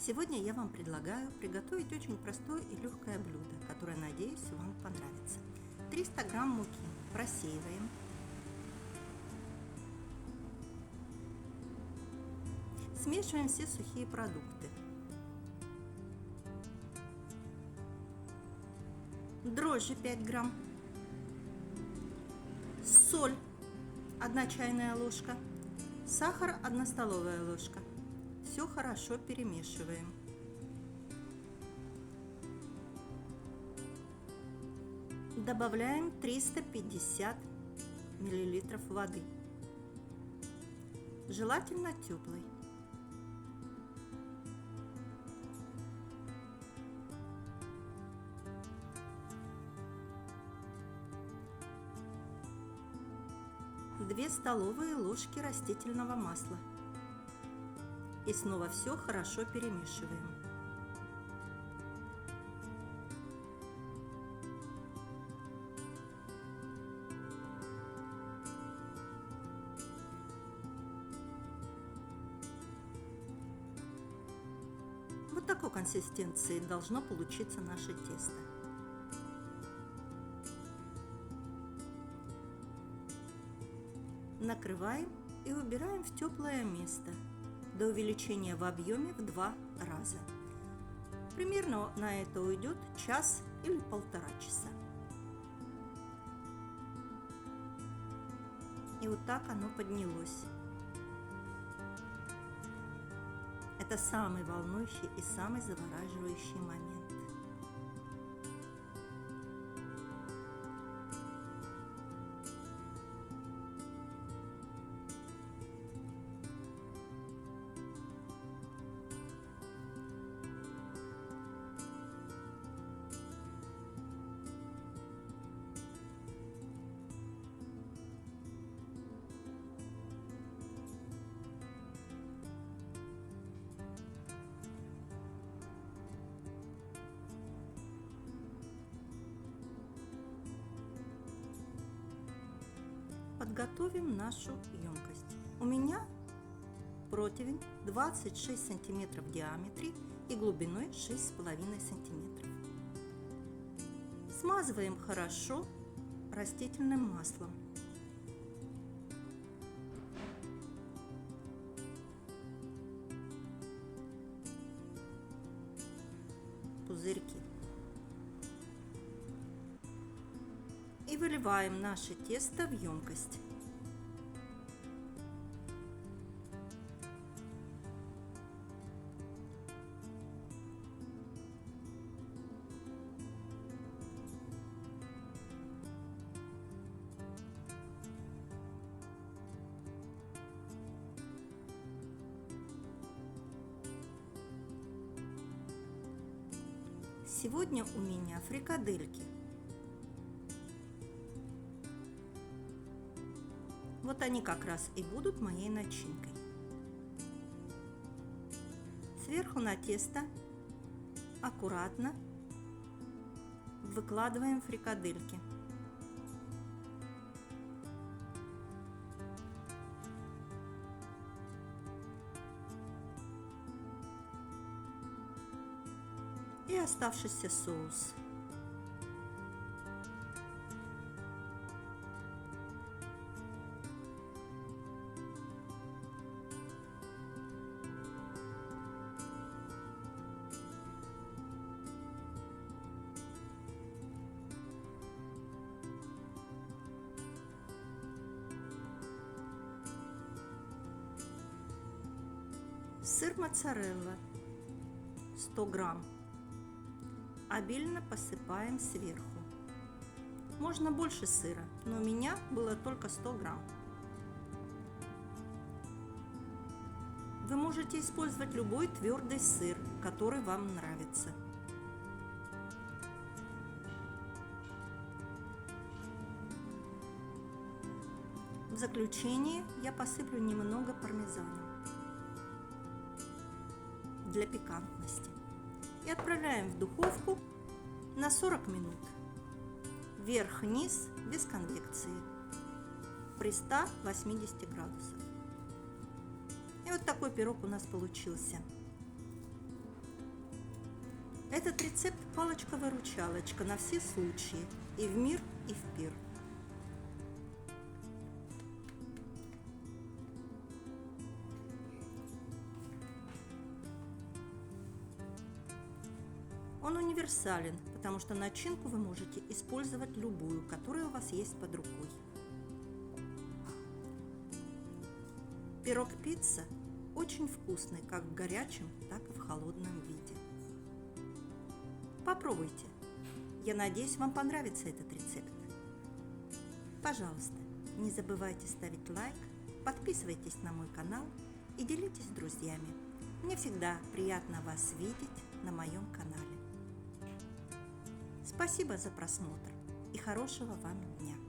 Сегодня я вам предлагаю приготовить очень простое и легкое блюдо, которое, надеюсь, вам понравится. 300 грамм муки просеиваем. Смешиваем все сухие продукты. Дрожжи 5 грамм. Соль 1 чайная ложка. Сахар 1 столовая ложка. Все хорошо перемешиваем. Добавляем 350 миллилитров воды. Желательно теплой. Две столовые ложки растительного масла. И снова все хорошо перемешиваем. Вот такой консистенции должно получиться наше тесто. Накрываем и убираем в теплое место до увеличения в объеме в 2 раза. Примерно на это уйдет час или 1,5 часа. И вот так оно поднялось. Это самый волнующий и самый завораживающий момент. Подготовим нашу емкость. У меня противень 26 сантиметров в диаметре и глубиной 6,5 сантиметров. Смазываем хорошо растительным маслом. Пузырьки. И выливаем наше тесто в емкость. Сегодня у меня фрикадельки. Вот они как раз и будут моей начинкой. Сверху на тесто аккуратно выкладываем фрикадельки. И оставшийся соус. Сыр моцарелла 100 грамм. Обильно посыпаем сверху. Можно больше сыра, но у меня было только 100 грамм. Вы можете использовать любой твердый сыр, который вам нравится. В заключение я посыплю немного пармезаном для пикантности. И отправляем в духовку на 40 минут. Вверх-вниз без конвекции при 180 градусах. И вот такой пирог у нас получился. Этот рецепт палочка-выручалочка на все случаи, и в мир, и в пир. Он универсален, потому что начинку вы можете использовать любую, которая у вас есть под рукой. Пирог-пицца очень вкусный как в горячем, так и в холодном виде. Попробуйте. Я надеюсь, вам понравится этот рецепт. Пожалуйста, не забывайте ставить лайк, подписывайтесь на мой канал и делитесь с друзьями. Мне всегда приятно вас видеть на моем канале. Спасибо за просмотр и хорошего вам дня!